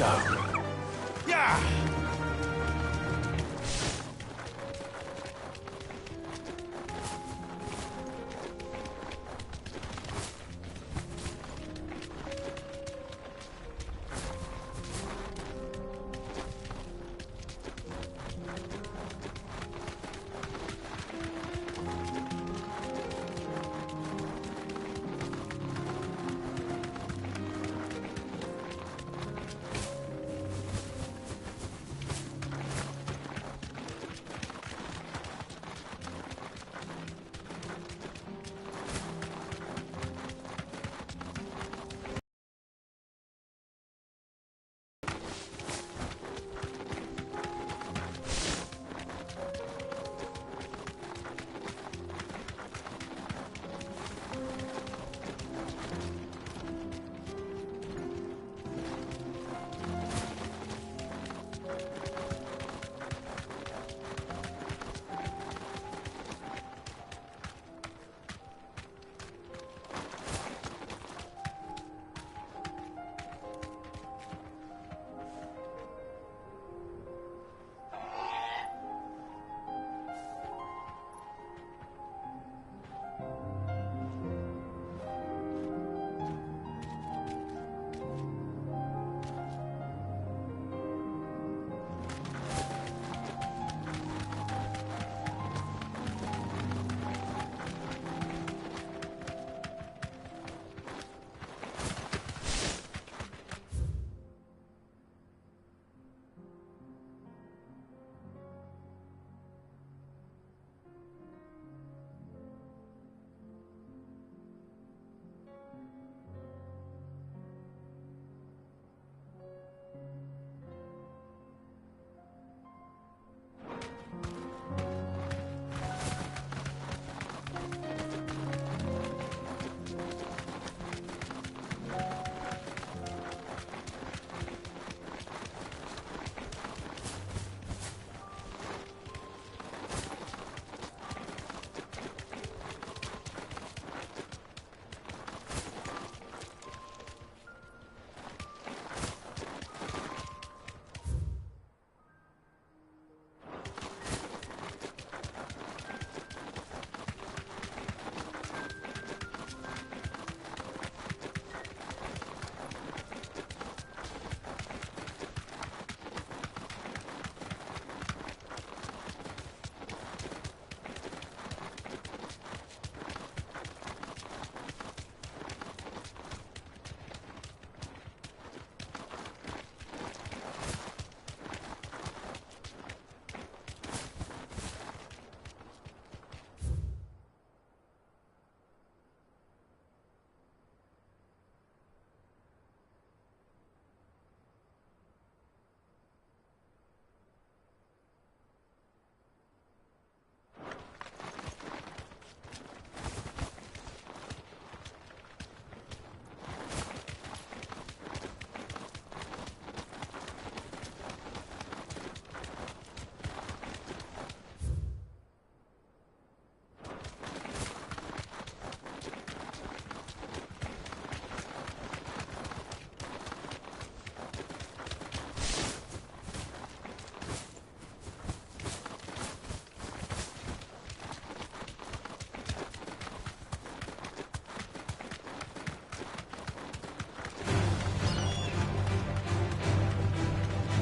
go. Yeah!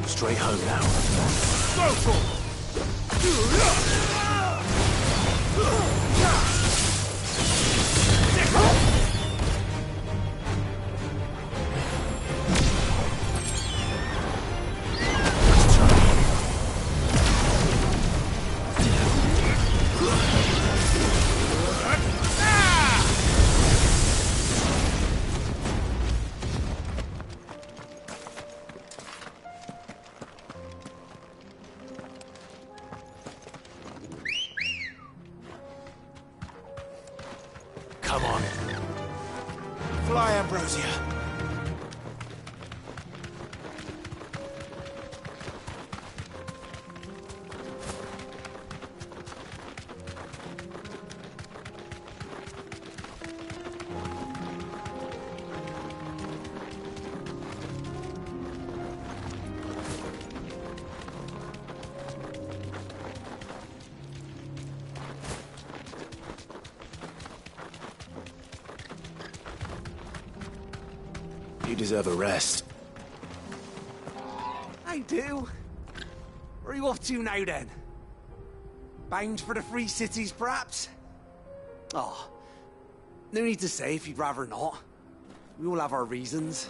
Straight home now. Go for it! Come on. Fly, Ambrosia. deserve a rest. I do. Where are you off to now, then? Bound for the Free Cities, perhaps? Oh, no need to say if you'd rather not. We all have our reasons.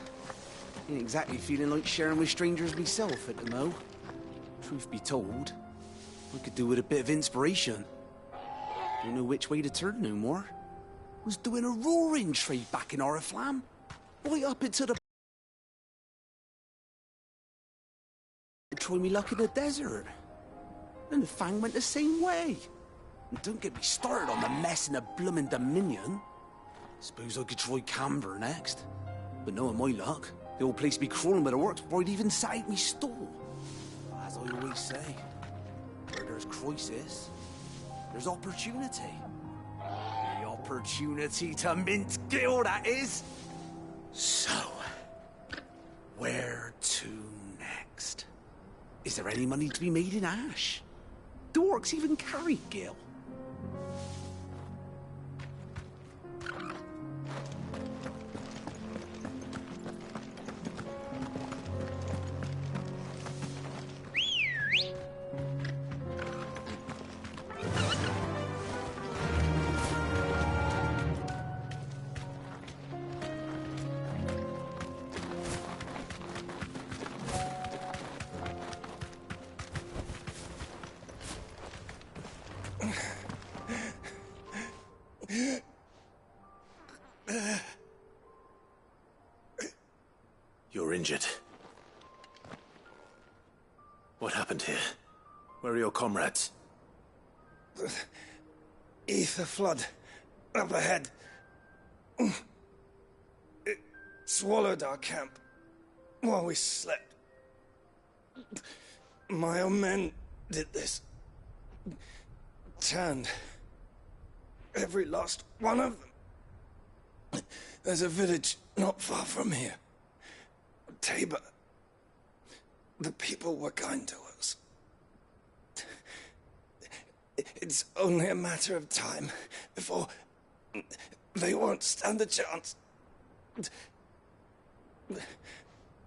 Ain't exactly feeling like sharing with strangers myself at the mo. Truth be told, I could do with a bit of inspiration. Don't know which way to turn no more. Was doing a roaring trade back in Oriflamme. Right up into the... Try me luck in the desert. And the Fang went the same way. And don't get me started on the mess in the bloomin' Dominion. Suppose I could try Camber next. But knowing my luck, the old place be crawling with the works before I'd even set out me stall. As I always say, where there's crisis, there's opportunity. The opportunity to mint gil, that is. So, where to next? Is there any money to be made in ash? Do orcs even carry gil? You're injured. What happened here? Where are your comrades? Ether flood. Up ahead. It swallowed our camp while we slept. My own men did this. Turned every last one of them. There's a village not far from here. Tabor. The people were kind to us. It's only a matter of time before they won't stand a chance.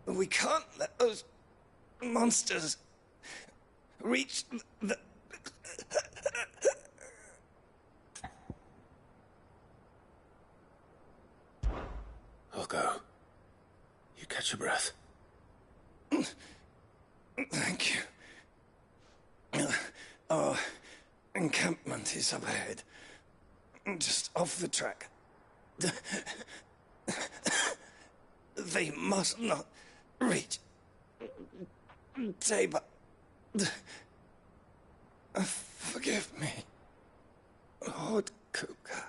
We can't let those monsters reach the... I'll go. You catch your breath. Thank you. Our encampment is up ahead. Just off the track. They must not reach Tabor. Forgive me, Lord Kuka.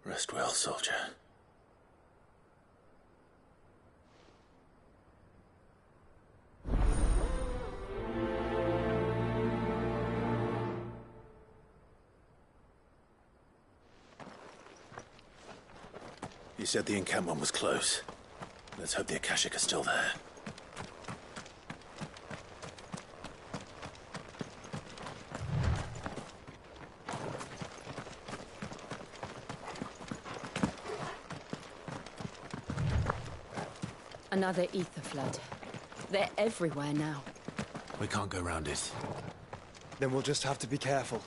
Rest well, soldier. You said the encampment was close. Let's hope the Akashic are still there. Another ether flood. They're everywhere now. We can't go round it. Then we'll just have to be careful.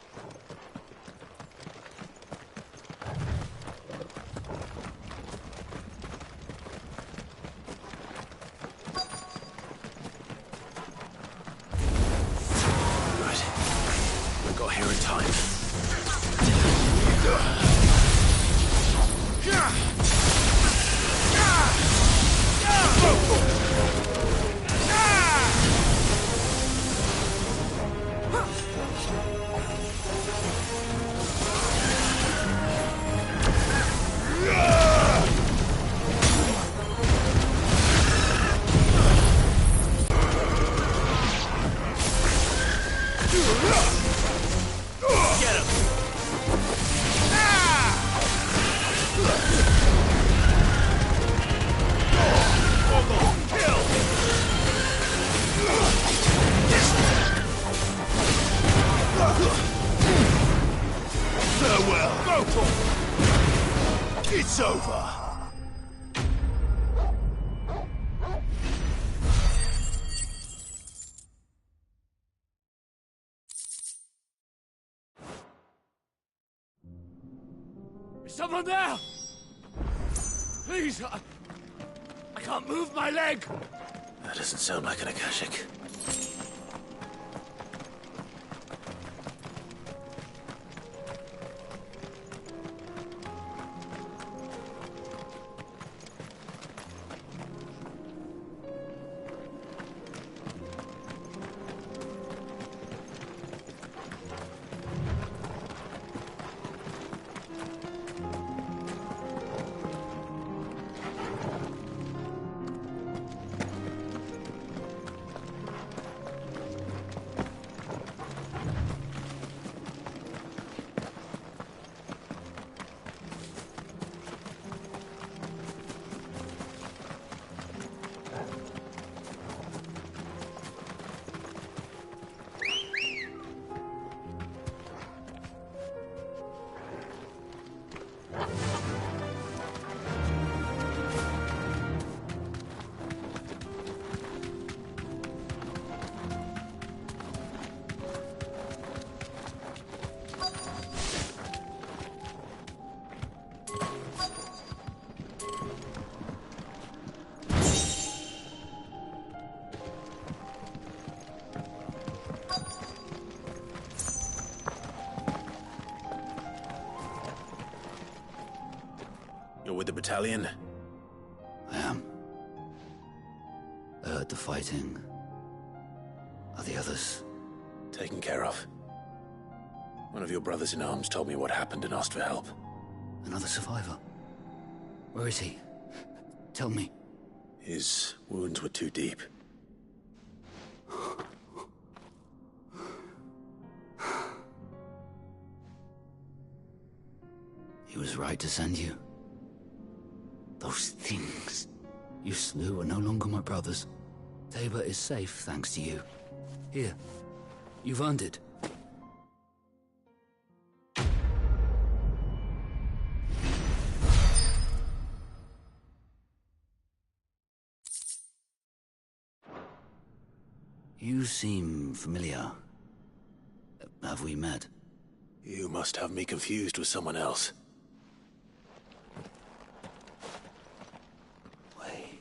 It's over. Is someone there? Please, I can't move my leg. That doesn't sound like an Akashic. You're with the battalion? I am. I heard the fighting. Are the others? Taken care of. One of your brothers in arms told me what happened and asked for help. Another survivor? Where is he? Tell me. His wounds were too deep. He was right to send you. Those things you slew are no longer my brothers. Tabor is safe thanks to you. Here, you've earned it. You seem familiar. Have we met? You must have me confused with someone else. Wait.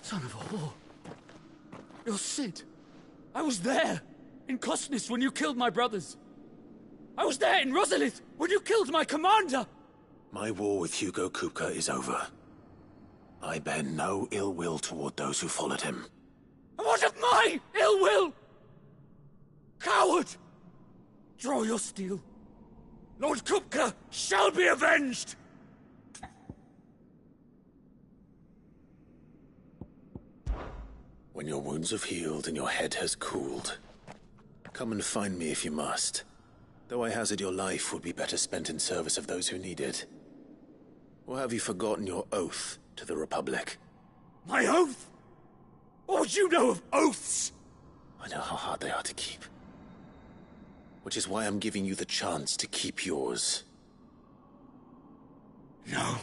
Son of a whore. You're Sid. I was there, in Cosnis, when you killed my brothers. I was there in Rosalith, when you killed my commander! My war with Hugo Kupka is over. I bear no ill will toward those who followed him. And what of my ill will? Coward! Draw your steel. Lord Kupka shall be avenged! When your wounds have healed and your head has cooled, come and find me if you must. Though I hazard your life would be better spent in service of those who need it. Or have you forgotten your oath to the Republic? My oath? What would you know of oaths? I know how hard they are to keep. Which is why I'm giving you the chance to keep yours. No.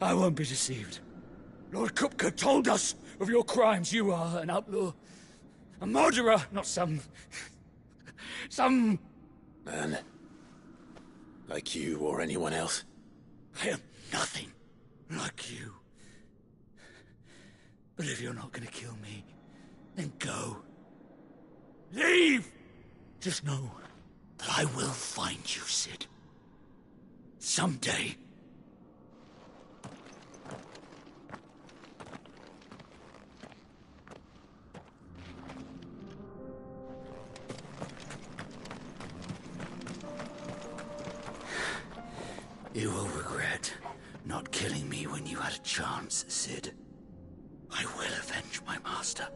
I won't be deceived. Lord Kupka told us of your crimes. You are an outlaw. A murderer, not some... Man. Like you or anyone else. I am nothing like you. But if you're not gonna kill me, then go. Leave! Just know that I will find you, Sid. Someday. You will regret not killing me when you had a chance, Sid. I will avenge my master.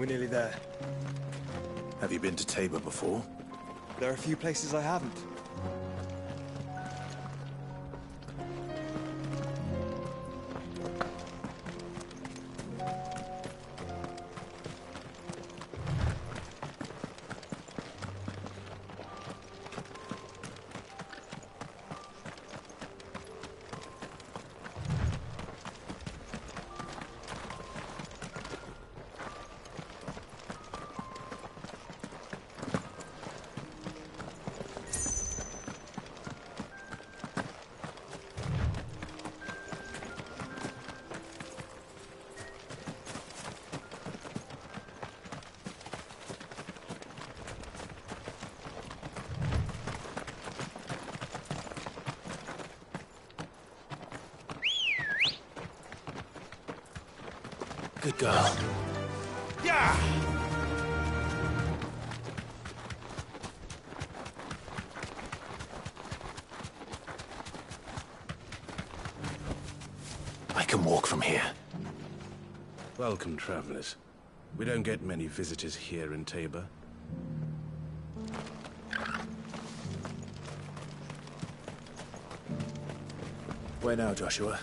We're nearly there. Have you been to Tabor before? There are a few places I haven't. Good girl. Yeah! I can walk from here. Welcome, travelers. We don't get many visitors here in Tabor. Where now, Joshua?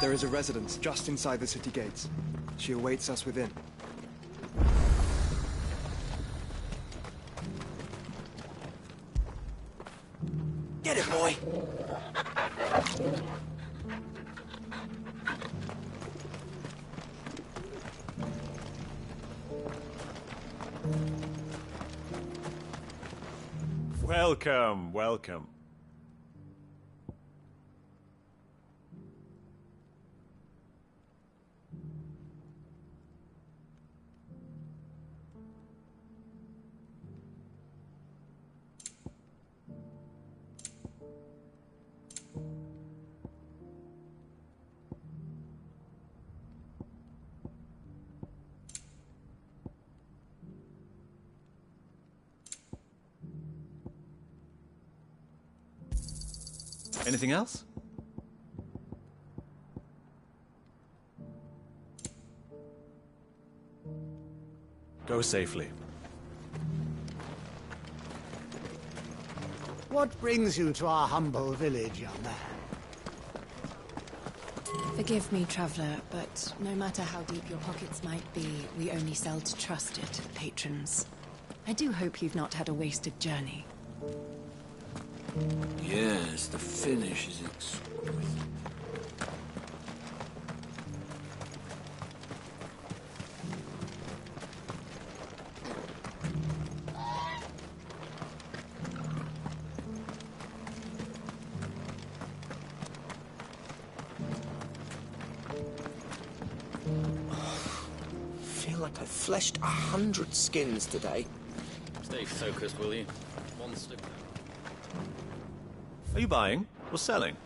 There is a residence just inside the city gates. She awaits us within. Get it, boy! Welcome, welcome. Anything else? Go safely. What brings you to our humble village, young man? Forgive me, traveler, but no matter how deep your pockets might be, we only sell to trusted patrons. I do hope you've not had a wasted journey. Yes, the finish is exquisite. I feel like I fleshed 100 skins today. Stay focused, will you? One step. Are you buying or selling?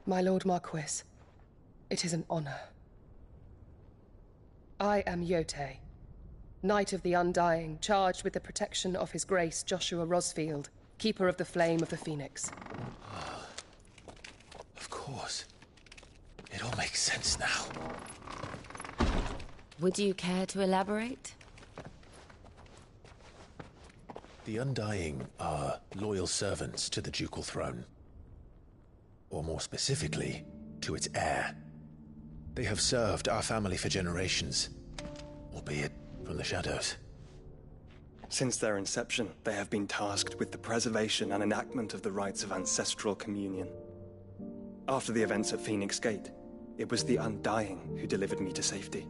My Lord Marquis, it is an honor. I am Yote, Knight of the Undying, charged with the protection of His Grace Joshua Rosfield, Keeper of the Flame of the Phoenix. Of course. It all makes sense now. Would you care to elaborate? The Undying are loyal servants to the ducal throne. Or more specifically, to its heir. They have served our family for generations, albeit from the shadows. Since their inception, they have been tasked with the preservation and enactment of the rites of ancestral communion. After the events at Phoenix Gate, it was the Undying who delivered me to safety.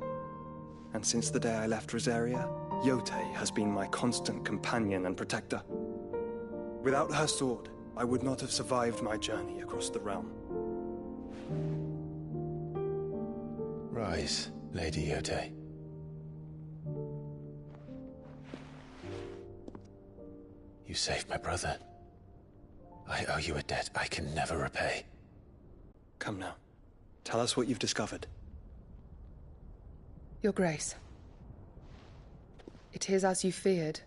And since the day I left Rosaria, Yotei has been my constant companion and protector. Without her sword, I would not have survived my journey across the realm. Rise, Lady Yotei. You saved my brother. I owe you a debt I can never repay. Come now. Tell us what you've discovered. Your Grace. It is as you feared.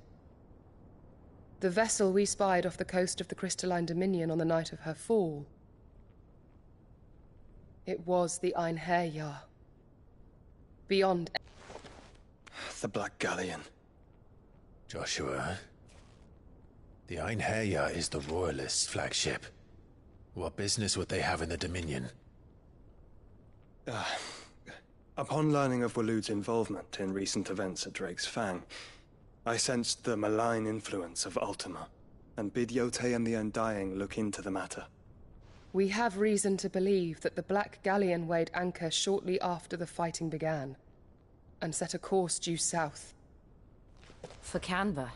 The vessel we spied off the coast of the Crystalline Dominion on the night of her fall. It was the Einherjar. Beyond... The Black Galleon. Joshua... The Einherjar is the Royalists' flagship. What business would they have in the Dominion? Upon learning of Waloed's involvement in recent events at Drake's Fang, I sensed the malign influence of Ultima, and bid Yotei and the Undying look into the matter. We have reason to believe that the Black Galleon weighed anchor shortly after the fighting began, and set a course due south. For Canva?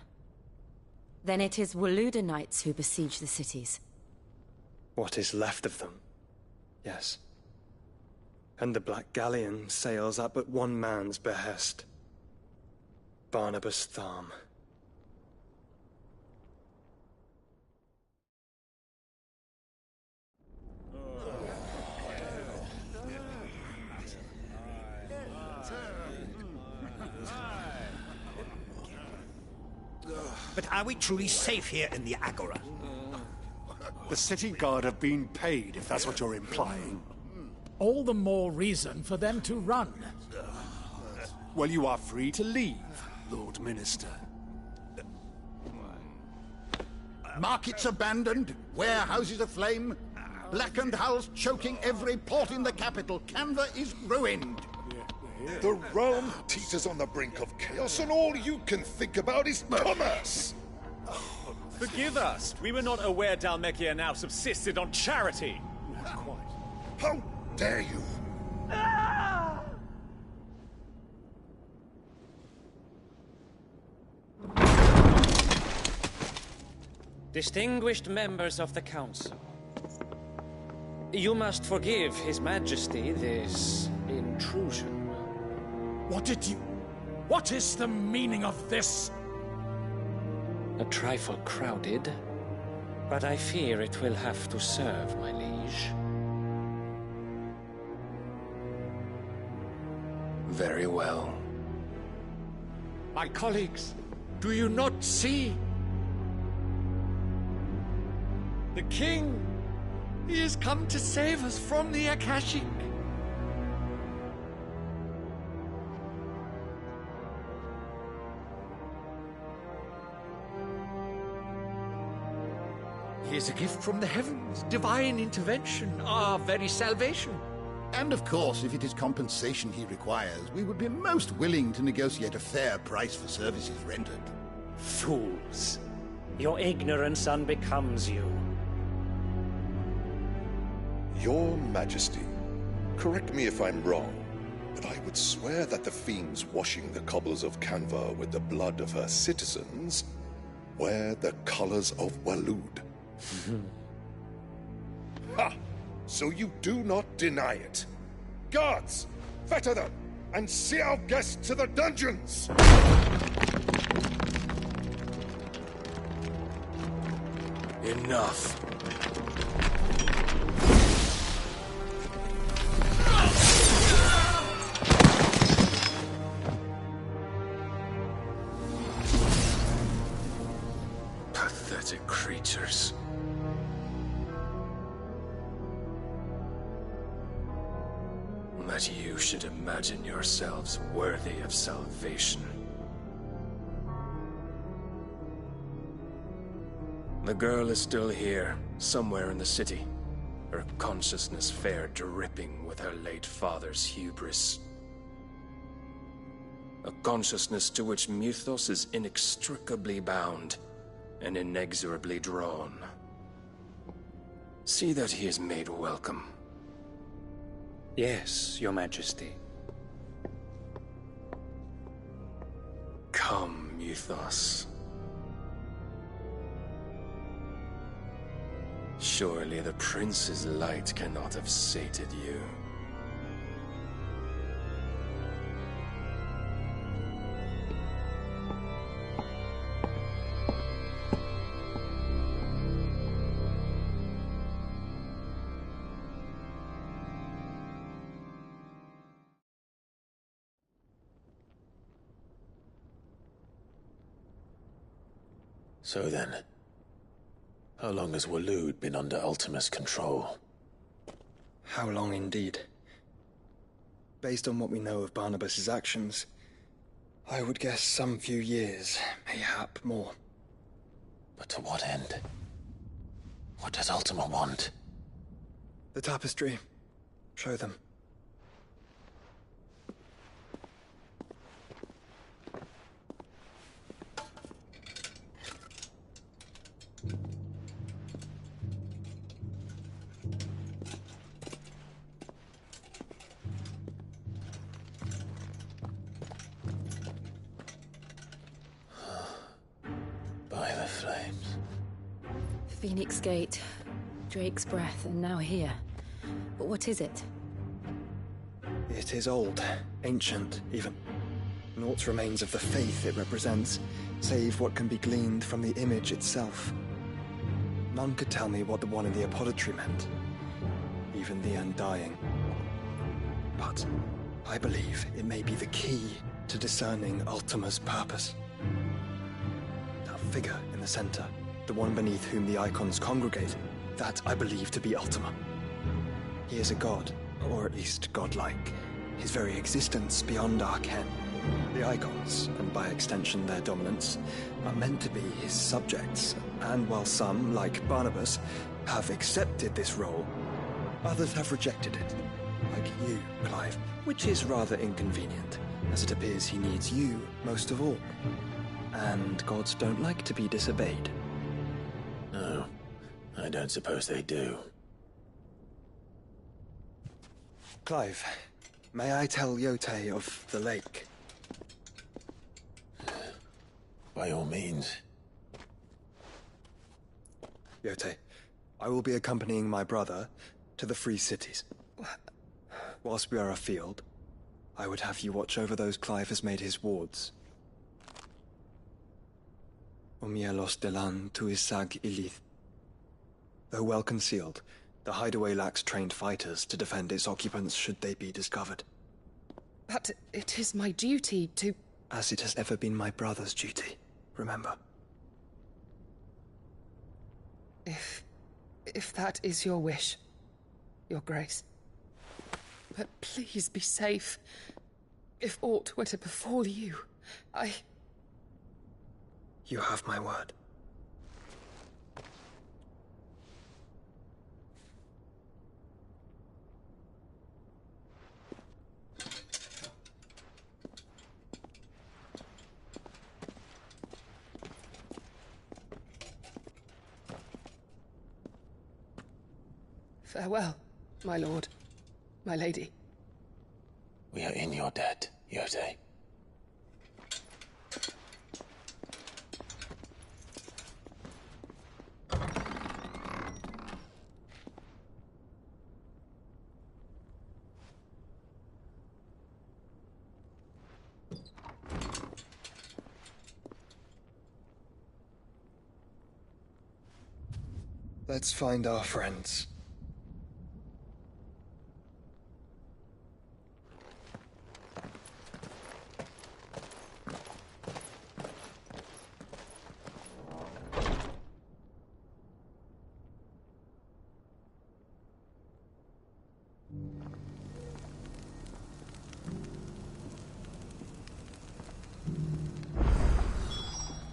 Then it is Waloed knights who besiege the cities. What is left of them? Yes. And the Black Galleon sails at but one man's behest. Barnabas Tharm. But are we truly safe here in the Agora? The city guard have been paid, if that's what you're implying. All the more reason for them to run. Well, you are free to leave, Lord Minister. Markets abandoned, warehouses aflame, blackened hulls choking every port in the capital. Canva is ruined. The realm teeters on the brink of chaos, and all you can think about is commerce! Forgive us. We were not aware Dhalmekia now subsisted on charity. Not quite. How dare you? Distinguished members of the Council, you must forgive His Majesty this intrusion. What is the meaning of this? A trifle crowded, but I fear it will have to serve, my liege. Very well. My colleagues, do you not see? The King! He has come to save us from the Akashic! He is a gift from the heavens, divine intervention, our very salvation. And of course, if it is compensation he requires, we would be most willing to negotiate a fair price for services rendered. Fools! Your ignorance unbecomes you. Your Majesty, correct me if I'm wrong, but I would swear that the fiends washing the cobbles of Canva with the blood of her citizens wear the colors of Waloed. Ha! So you do not deny it. Guards, fetter them, and see our guests to the dungeons! Enough. Pathetic creatures. That you should imagine yourselves worthy of salvation. The girl is still here, somewhere in the city. Her consciousness fair dripping with her late father's hubris. A consciousness to which Mythos is inextricably bound and inexorably drawn. See that he is made welcome. Yes, Your Majesty. Come, Mythos. Surely the Prince's light cannot have sated you. So then, how long has Waloed been under Ultima's control? How long indeed? Based on what we know of Barnabas's actions, I would guess some few years, mayhap more. But to what end? What does Ultima want? The tapestry. Show them. By the flames. Phoenix Gate, Drake's Breath, and now here. But what is it? It is old, ancient, even. Naught remains of the faith it represents, save what can be gleaned from the image itself. None could tell me what the one in the apothecary meant, even the Undying. But I believe it may be the key to discerning Ultima's purpose. That figure in the center, the one beneath whom the icons congregate, that I believe to be Ultima. He is a god, or at least godlike, his very existence beyond our ken. The icons, and by extension their dominance, are meant to be his subjects, and while some, like Barnabas, have accepted this role, others have rejected it, like you, Clive, which is rather inconvenient, as it appears he needs you most of all. And gods don't like to be disobeyed. No, I don't suppose they do. Clive, may I tell Yote of the lake? By all means. Yote, I will be accompanying my brother to the Free Cities. Whilst we are afield, I would have you watch over those Clive has made his wards. Umielos delan tu isag ilith. Though well concealed, the hideaway lacks trained fighters to defend its occupants should they be discovered. But it is my duty to... As it has ever been my brother's duty, remember. If that is your wish, Your Grace. But please be safe. If aught were to befall you, You have my word. Farewell, my lord, my lady. We are in your debt, Yote. Let's find our friends.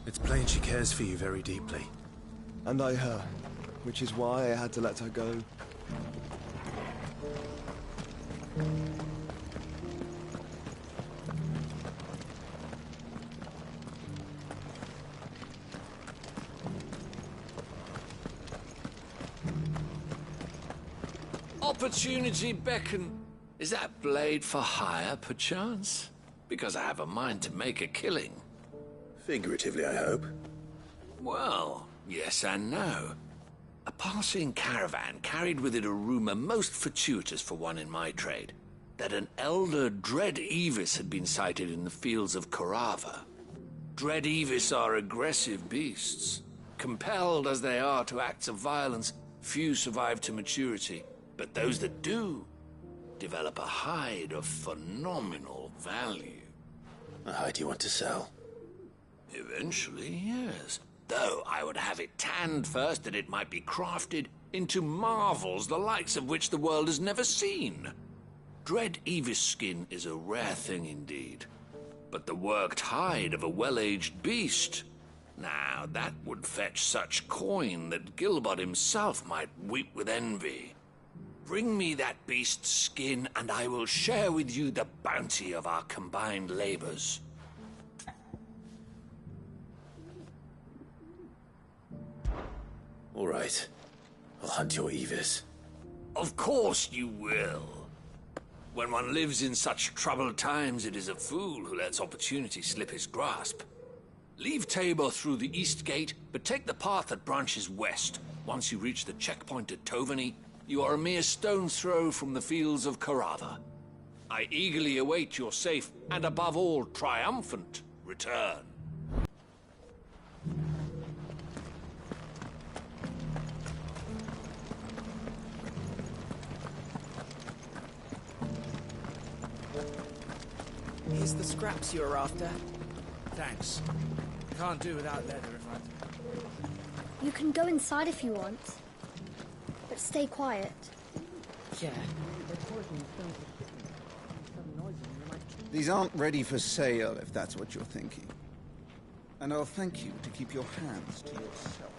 It's plain she cares for you very deeply. And I her, which is why I had to let her go. opportunity beckon. Is that blade for hire, perchance? Because I have a mind to make a killing. Figuratively, I hope. Well, yes and no. A passing caravan carried with it a rumor most fortuitous for one in my trade, that an elder Dread Evis had been sighted in the fields of Korava. Dread Evis are aggressive beasts. Compelled as they are to acts of violence, few survive to maturity, but those that do develop a hide of phenomenal value. A hide you want to sell? Eventually, yes. Though I would have it tanned first that it might be crafted into marvels the likes of which the world has never seen. Dread Evis skin is a rare thing indeed. But the worked hide of a well-aged beast, now that would fetch such coin that Gilbert himself might weep with envy. Bring me that beast's skin, and I will share with you the bounty of our combined labors. All right. I'll hunt your Evis. Of course you will. When one lives in such troubled times, it is a fool who lets opportunity slip his grasp. Leave Tabor through the east gate, but take the path that branches west. Once you reach the checkpoint at Tovany, you are a mere stone's throw from the fields of Korava. I eagerly await your safe, and above all, triumphant return. Here's the scraps you were after. Thanks. Can't do without leather if I... You can go inside if you want. But stay quiet. Yeah. These aren't ready for sale, if that's what you're thinking. And I'll thank you to keep your hands to yourself.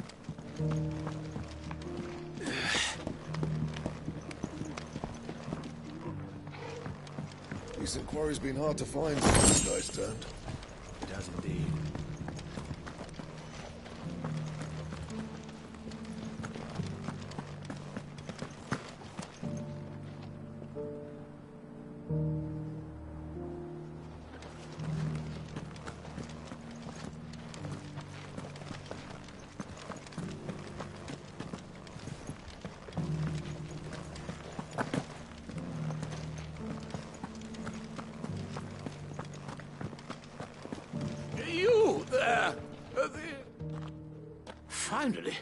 Decent quarry's been hard to find since you guys turned. It does indeed. Finally.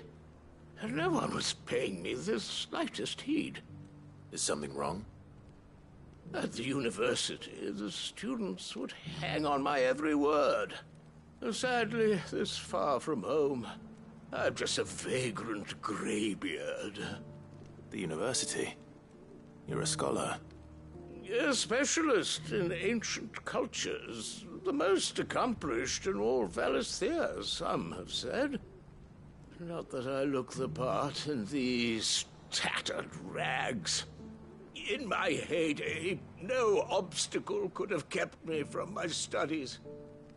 No one was paying me the slightest heed. Is something wrong? At the university, the students would hang on my every word. Sadly, this far from home, I'm just a vagrant greybeard. The university? You're a scholar. A specialist in ancient cultures. The most accomplished in all Valisthea, some have said. Not that I look the part in these tattered rags. In my heyday, no obstacle could have kept me from my studies.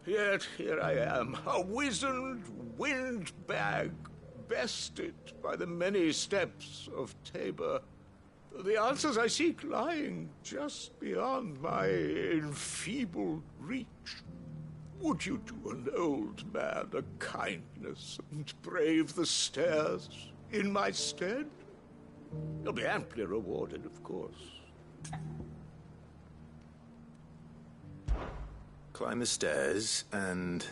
Yet here I am, a wizened windbag, bested by the many steps of Tabor. The answers I seek lying just beyond my enfeebled reach. Would you do an old man a kindness and brave the stairs in my stead? You'll be amply rewarded, of course. Climb the stairs and...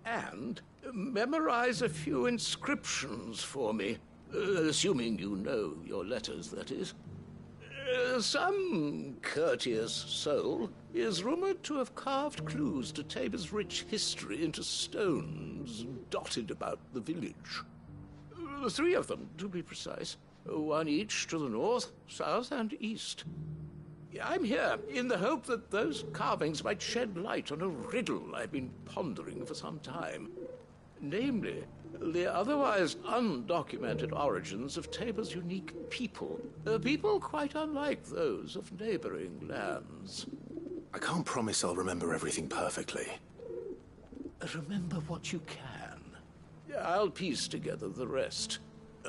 And memorize a few inscriptions for me. Assuming you know your letters, that is. Some courteous soul is rumored to have carved clues to Tabor's rich history into stones dotted about the village. 3 of them, to be precise. 1 each to the north, south, and east. I'm here in the hope that those carvings might shed light on a riddle I've been pondering for some time. Namely, the otherwise undocumented origins of Tabor's unique people. People quite unlike those of neighboring lands. I can't promise I'll remember everything perfectly. Remember what you can. I'll piece together the rest.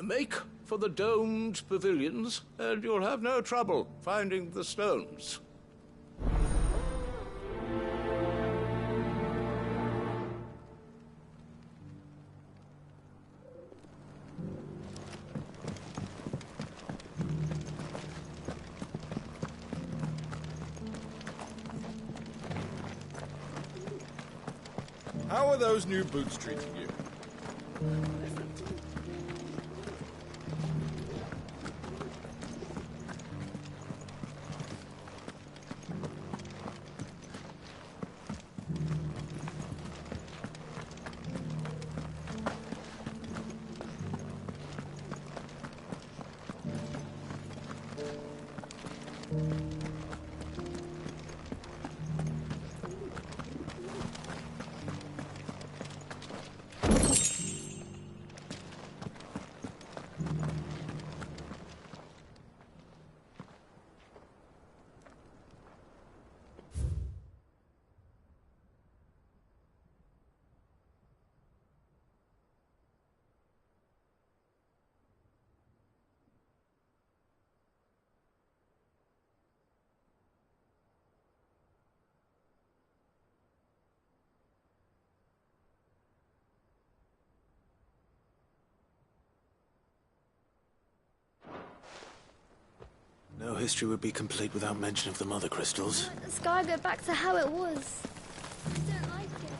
Make for the domed pavilions, and you'll have no trouble finding the stones. How are those new boots treating you? No history would be complete without mention of the Mother Crystals. The sky go back to how it was. I don't like it.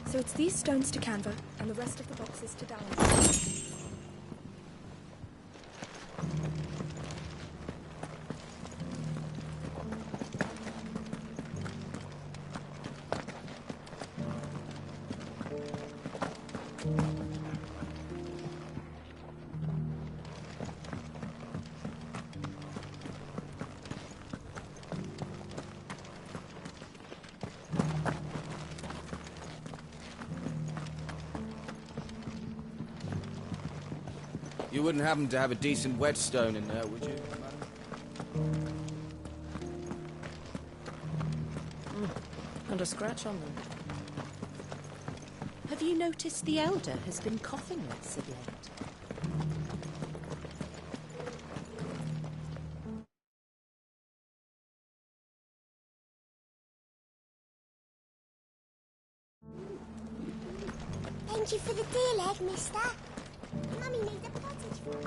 So it's these stones to Canva, and the rest of the boxes to Dallas. You wouldn't happen to have a decent whetstone in there, would you? And a scratch on them. Have you noticed the Elder has been coughing less of late? Thank you for the deal egg, mister. Mummy made a pottage for me.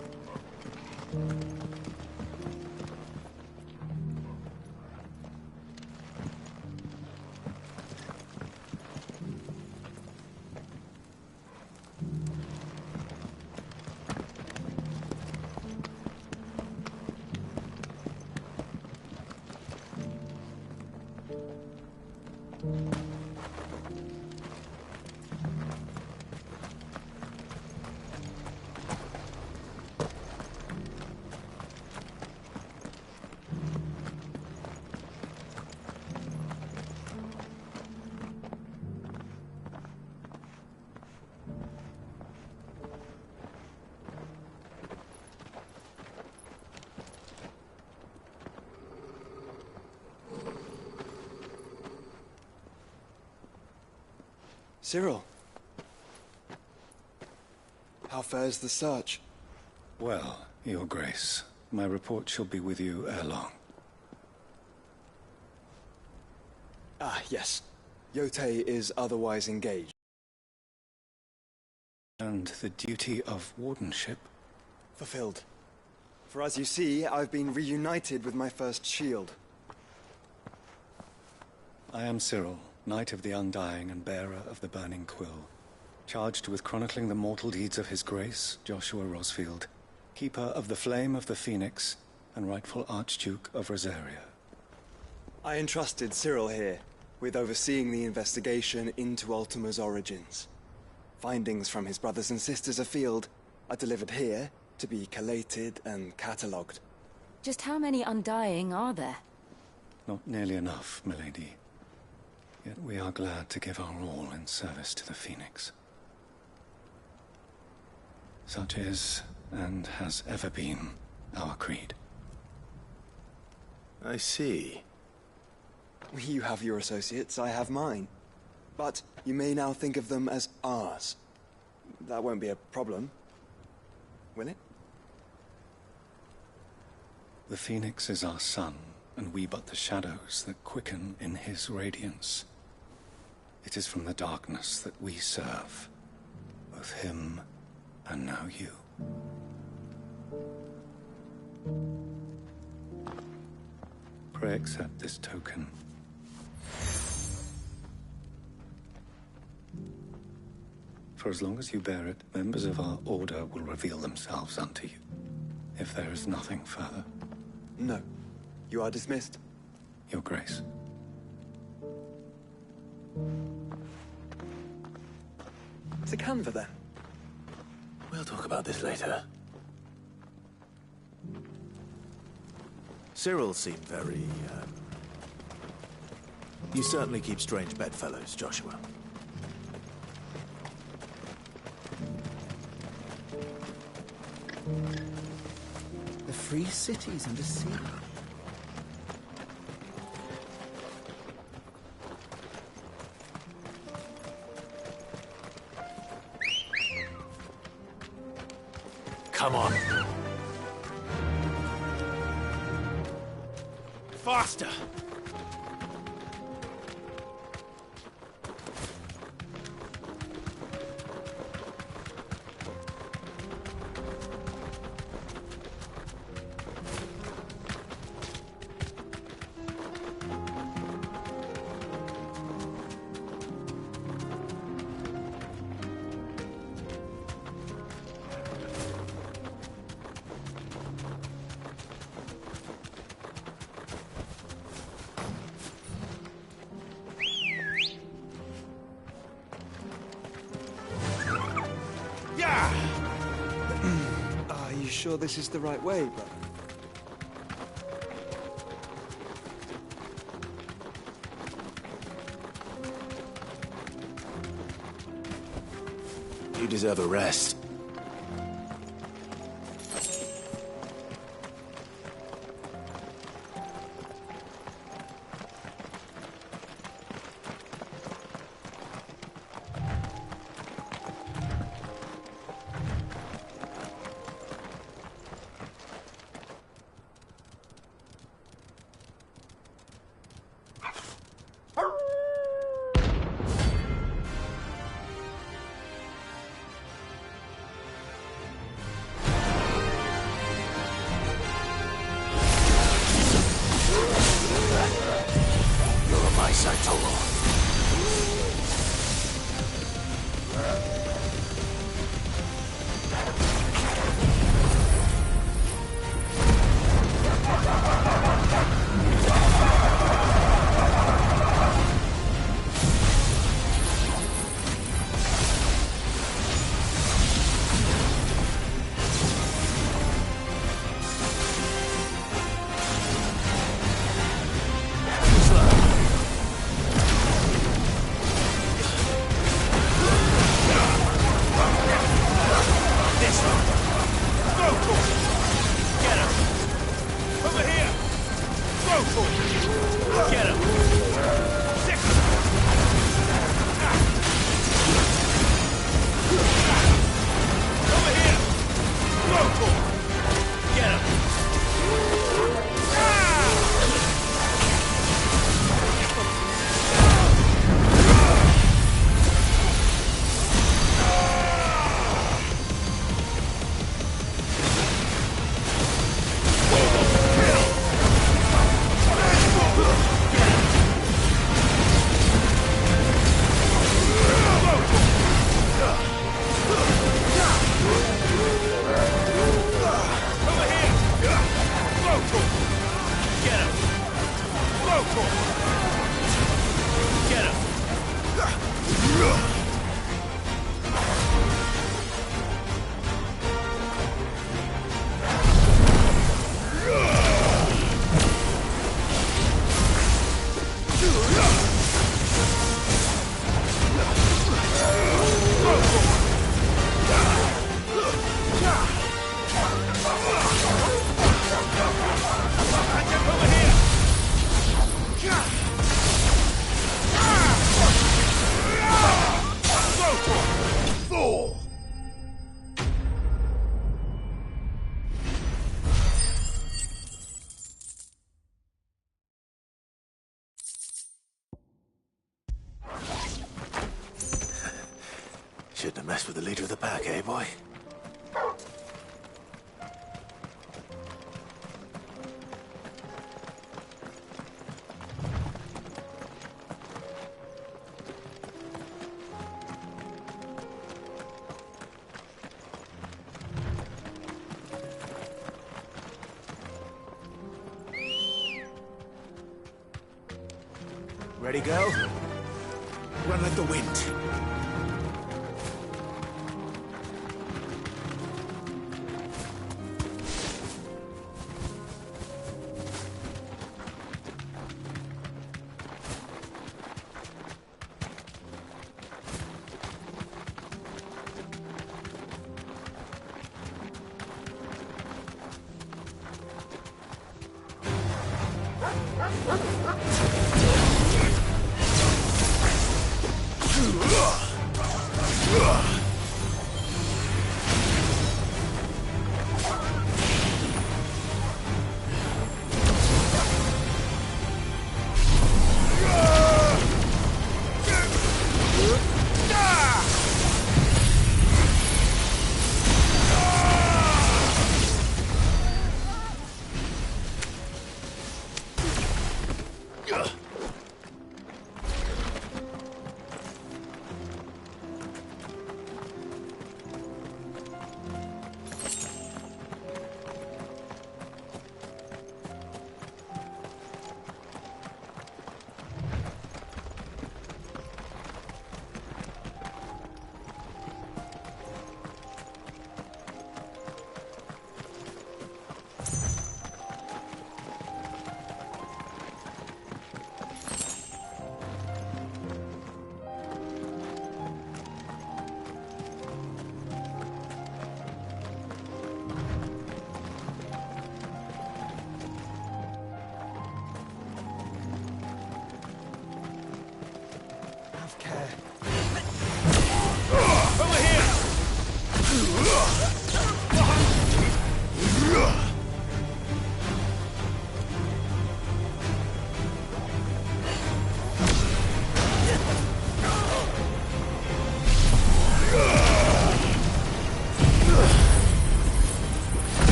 Cyril. How fares the search? Well, Your Grace, my report shall be with you ere long. Ah, yes. Yotei is otherwise engaged. And the duty of wardenship? Fulfilled. For as you see, I've been reunited with my first shield. I am Cyril, Knight of the Undying and bearer of the Burning Quill, charged with chronicling the mortal deeds of His Grace, Joshua Rosfield, Keeper of the Flame of the Phoenix, and rightful Archduke of Rosaria. I entrusted Cyril here with overseeing the investigation into Ultima's origins. Findings from his brothers and sisters afield are delivered here to be collated and catalogued. Just how many Undying are there? Not nearly enough, milady. Yet we are glad to give our all in service to the Phoenix. Such is, and has ever been, our creed. I see. You have your associates, I have mine. But you may now think of them as ours. That won't be a problem, will it? The Phoenix is our sun, and we but the shadows that quicken in his radiance. It is from the darkness that we serve, both him and now you. Pray accept this token. For as long as you bear it, members of our order will reveal themselves unto you. If there is nothing further. No. You are dismissed. Your Grace. To Canva, then. We'll talk about this later. Cyril seemed very, You certainly keep strange bedfellows, Joshua. The free cities under siege. Come on. Faster! Are you sure this is the right way, brother? You deserve a rest. Shouldn't have messed with the leader of the pack, eh, boy? Ready, go? Run like the wind.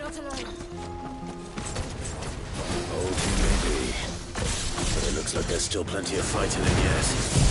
not alone. Old you may be, but it looks like there's still plenty of fight in it yet.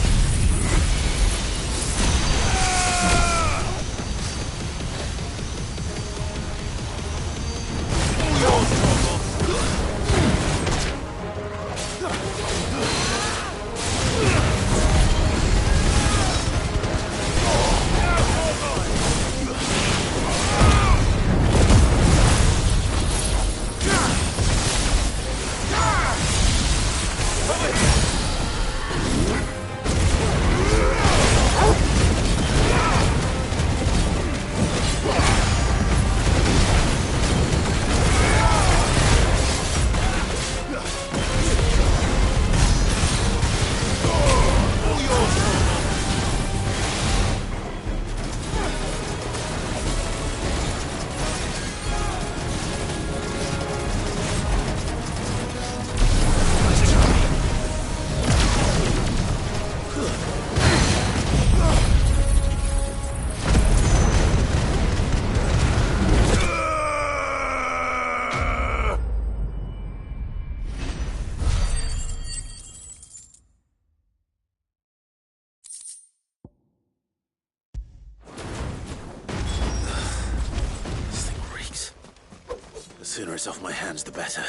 The sooner it's off my hands, the better.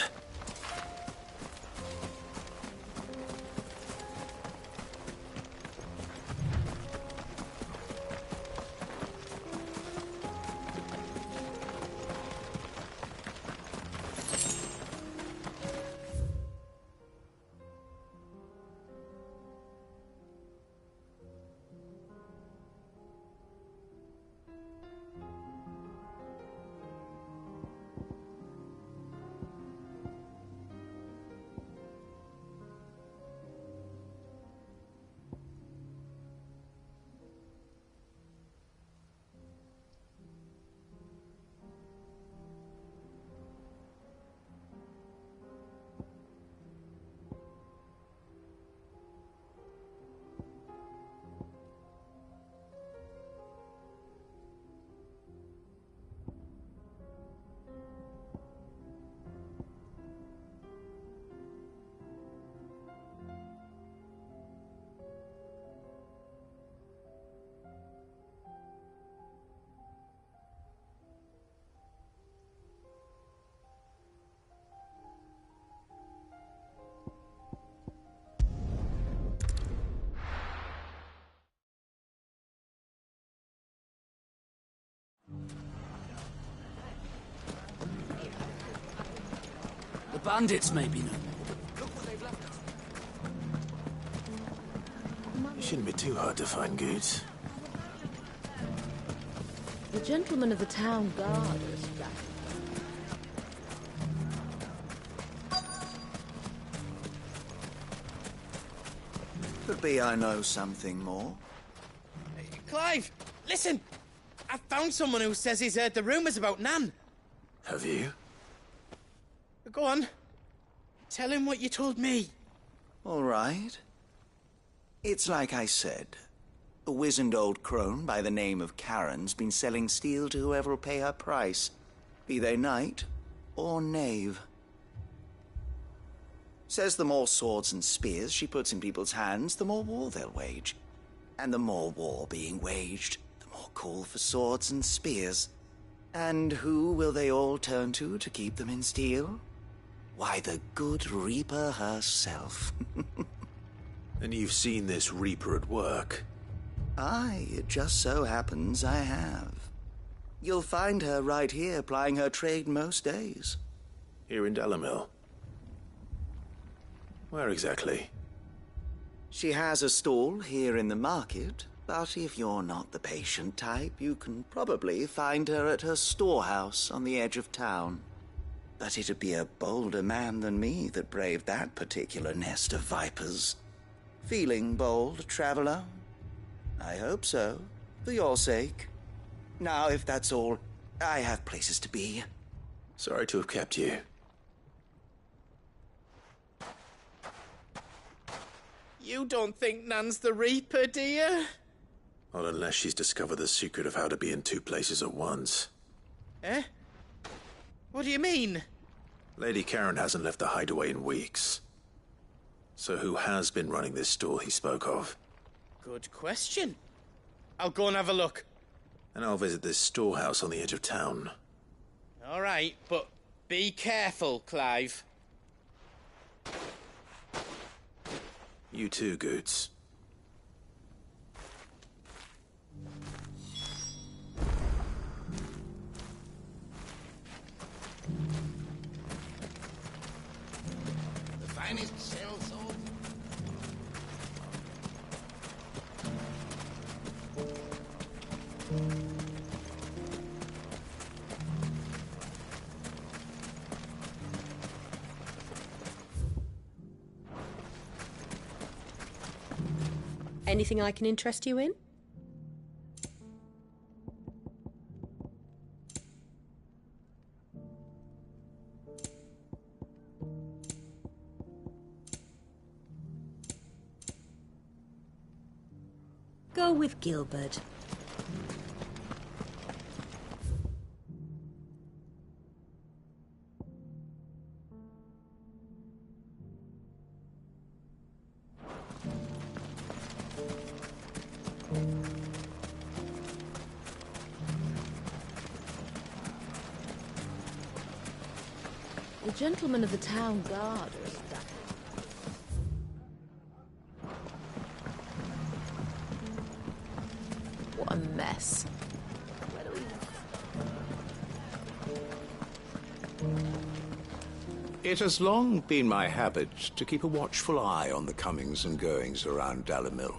The bandits may be no more. You shouldn't be too hard to find, Goods. The gentlemen of the town guard is back. Could be I know something more. Clive, listen! I found someone who says he's heard the rumours about Nan. Have you? Go on. Tell him what you told me. All right. It's like I said. A wizened old crone by the name of Karen's been selling steel to whoever will pay her price, be they knight or knave. Says the more swords and spears she puts in people's hands, the more war they'll wage. And the more war being waged, the more call for swords and spears. And who will they all turn to keep them in steel? Why, the good Reaper herself. And you've seen this Reaper at work? Aye, it just so happens I have. You'll find her right here plying her trade most days. Here in Delamil? Where exactly? She has a stall here in the market, but if you're not the patient type, you can probably find her at her storehouse on the edge of town. But it'd be a bolder man than me that braved that particular nest of vipers. Feeling bold, traveler? I hope so, for your sake. Now, if that's all, I have places to be. Sorry to have kept you. You don't think Nan's the Reaper, do you? Not unless she's discovered the secret of how to be in two places at once. Eh? What do you mean? Lady Karen hasn't left the hideaway in weeks. So who has been running this stall he spoke of? Good question. I'll go and have a look. And I'll visit this storehouse on the edge of town. All right, but be careful, Clive. You too, Goots. The finest cell sword. Anything I can interest you in? Go with Gilbert. The gentleman of the town guard is back. What a mess. Where do we... It has long been my habit to keep a watchful eye on the comings and goings around Dalimil.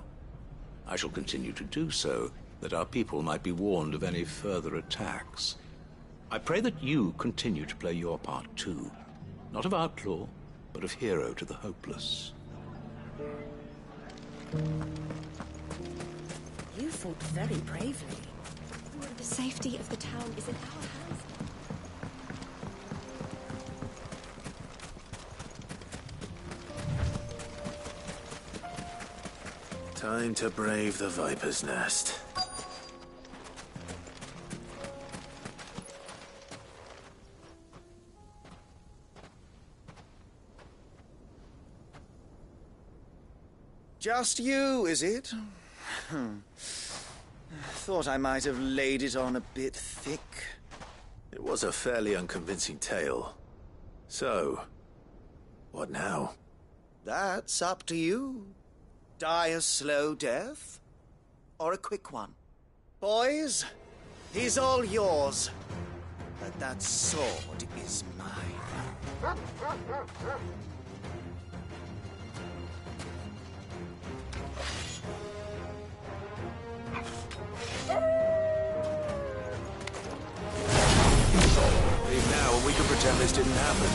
I shall continue to do so, that our people might be warned of any further attacks. I pray that you continue to play your part too, not of outlaw, but of hero to the hopeless. You fought very bravely. The safety of the town is in our hands. Time to brave the Viper's Nest. Just you, is it? Thought I might have laid it on a bit thick. It was a fairly unconvincing tale. So, what now? That's up to you. Die a slow death, or a quick one. Boys, he's all yours. But that sword is mine. Leave now and we can pretend this didn't happen.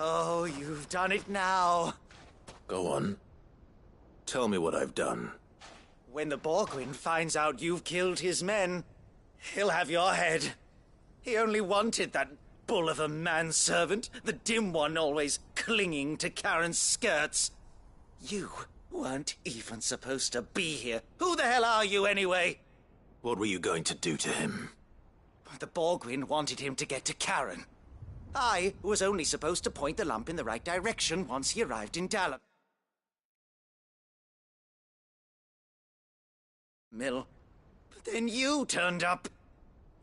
Oh, you've done it now. Go on. Tell me what I've done. When the Borgwyn finds out you've killed his men, He'll have your head. He only wanted that bull of a manservant, the dim one always clinging to Karen's skirts. You weren't even supposed to be here. Who the hell are you, anyway? What were you going to do to him? The Borgwyn wanted him to get to Karen. I was only supposed to point the lamp in the right direction once he arrived in Dallam. Mill. But then you turned up.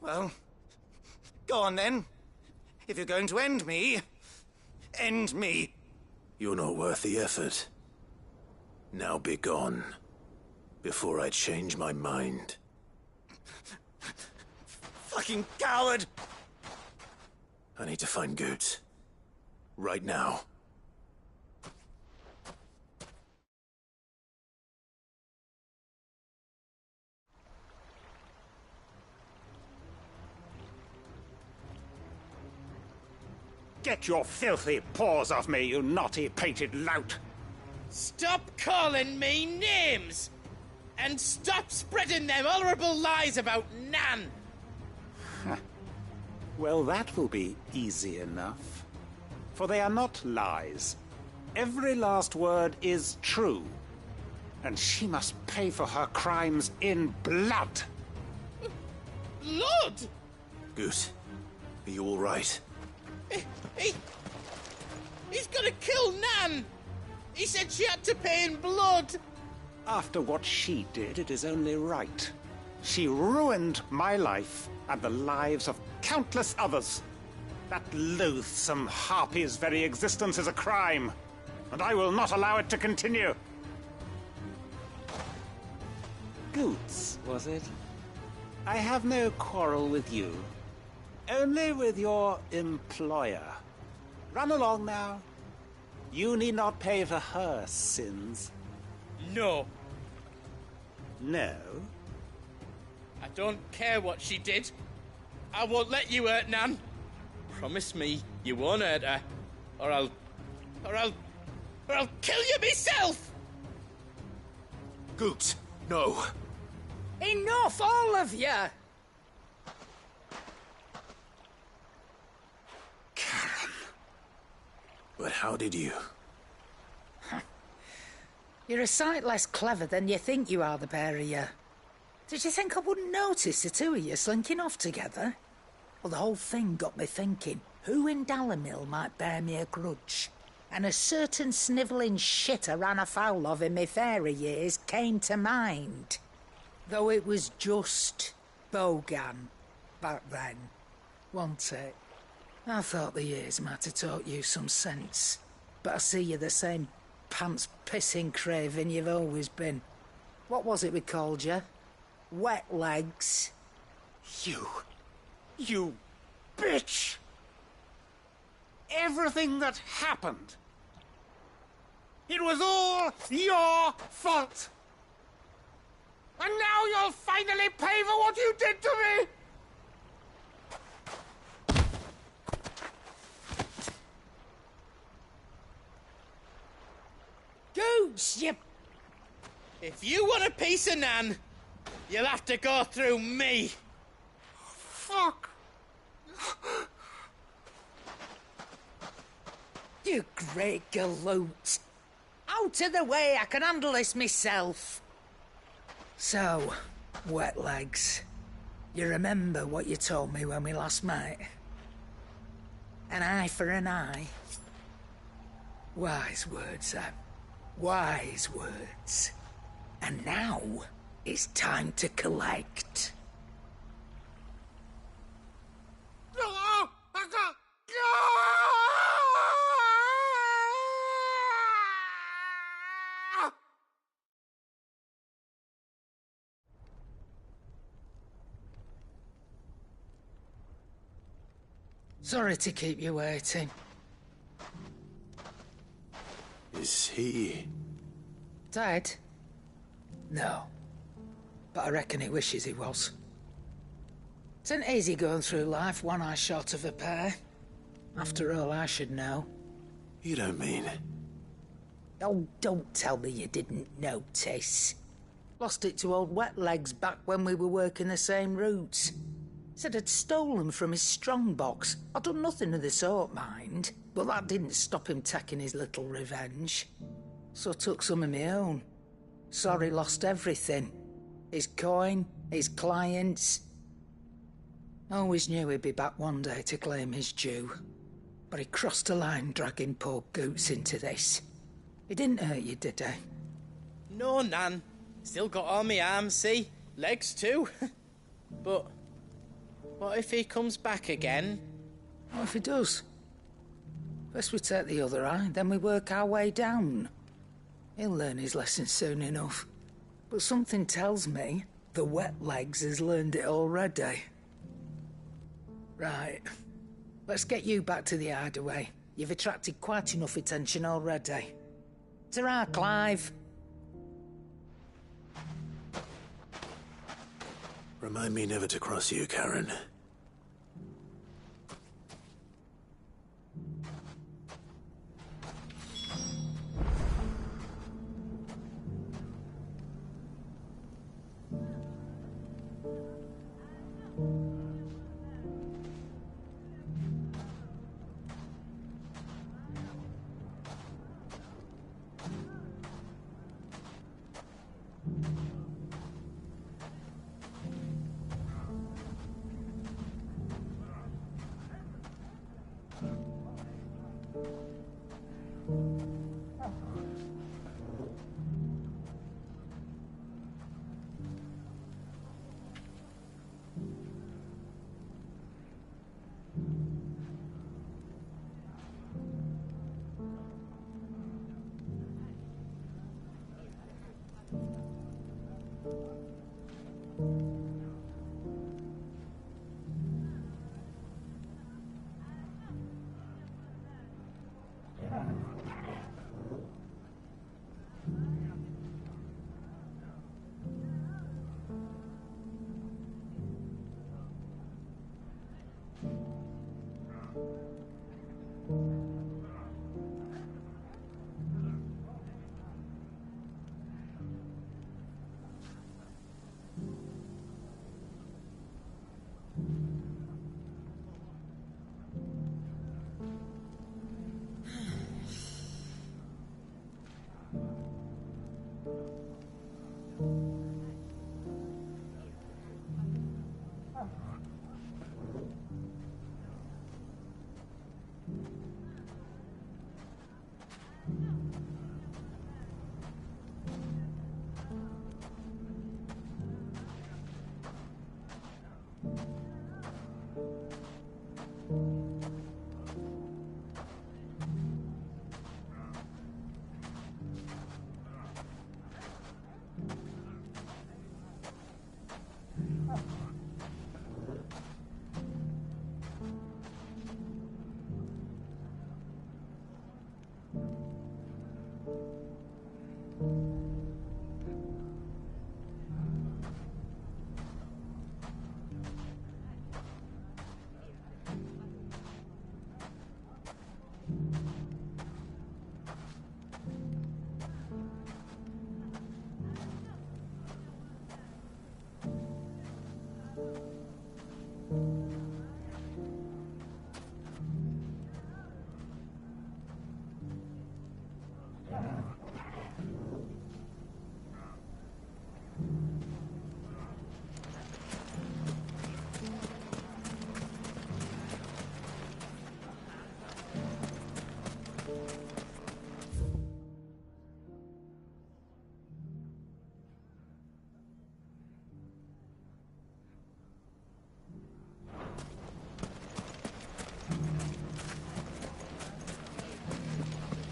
Well, go on then. If you're going to end me, end me. You're not worth the effort. Now be gone, before I change my mind. Fucking coward! I need to find Goots. Right now. Get your filthy paws off me, you naughty-pated lout! Stop calling me names! And stop spreading them horrible lies about Nan! Well, that will be easy enough. For they are not lies. Every last word is true. And she must pay for her crimes in blood. Blood? Goose, are you all right? He's gonna kill Nan! He said she had to pay in blood! After what she did, it is only right. She ruined my life and the lives of countless others. That loathsome harpy's very existence is a crime, and I will not allow it to continue. Goots, was it? I have no quarrel with you. Only with your employer. Run along now. You need not pay for her sins. No. No? I don't care what she did. I won't let you hurt Nan. Promise me you won't hurt her, or I'll kill you myself! Goots, no. Enough, all of you! Karen. But how did you? You're a sight less clever than you think you are, the pair of you. Did you think I wouldn't notice the two of you slinking off together? Well, the whole thing got me thinking, who in Dallamil might bear me a grudge? And a certain snivelling shit I ran afoul of in my fairy years came to mind. Though it was just Bogan back then, wasn't it? I thought the years might have taught you some sense, but I see you're the same pants-pissing craven you've always been. What was it we called you? Wet legs. You bitch! Everything that happened, it was all your fault! And now you'll finally pay for what you did to me! Goots, you... If you want a piece of Nan, you'll have to go through me. Fuck! You great galoot. Out of the way, I can handle this myself. So, wet legs, you remember what you told me when we last met? An eye for an eye. Wise words, Sam. Wise words. And now, it's time to collect. Sorry to keep you waiting. Is he... dead? No. But I reckon he wishes he was. It isn't easy going through life one eye short of a pair. After all, I should know. You don't mean... Oh, don't tell me you didn't notice. Lost it to old Wet Legs back when we were working the same routes. Said I'd stolen from his strongbox. I'd done nothing of the sort, mind, but that didn't stop him taking his little revenge. So I took some of my own. Sorry, lost everything. His coin, his clients. Always knew he'd be back one day to claim his due. But he crossed a line dragging poor Goots into this. He didn't hurt you, did he? No, Nan. Still got all my arms, see? Legs too. But what if he comes back again? What if he does? First we take the other eye, then we work our way down. He'll learn his lesson soon enough. But something tells me the Wet Legs has learned it already. Right. Let's get you back to the hideaway. You've attracted quite enough attention already. Ta-ra, Clive. Remind me never to cross you, Karen.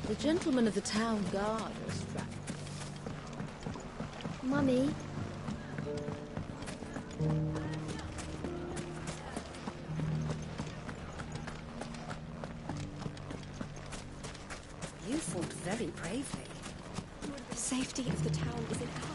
The gentleman of the town guard was strapped. Mummy. You fought very bravely. The safety of the town is in our hands.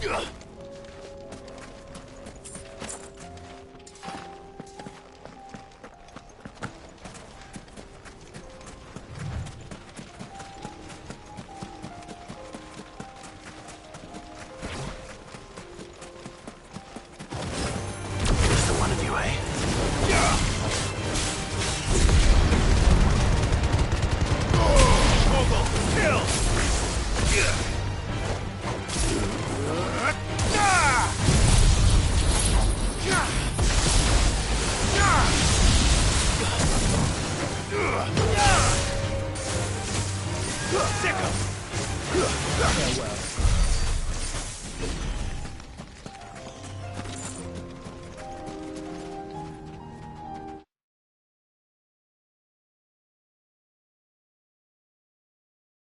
Farewell.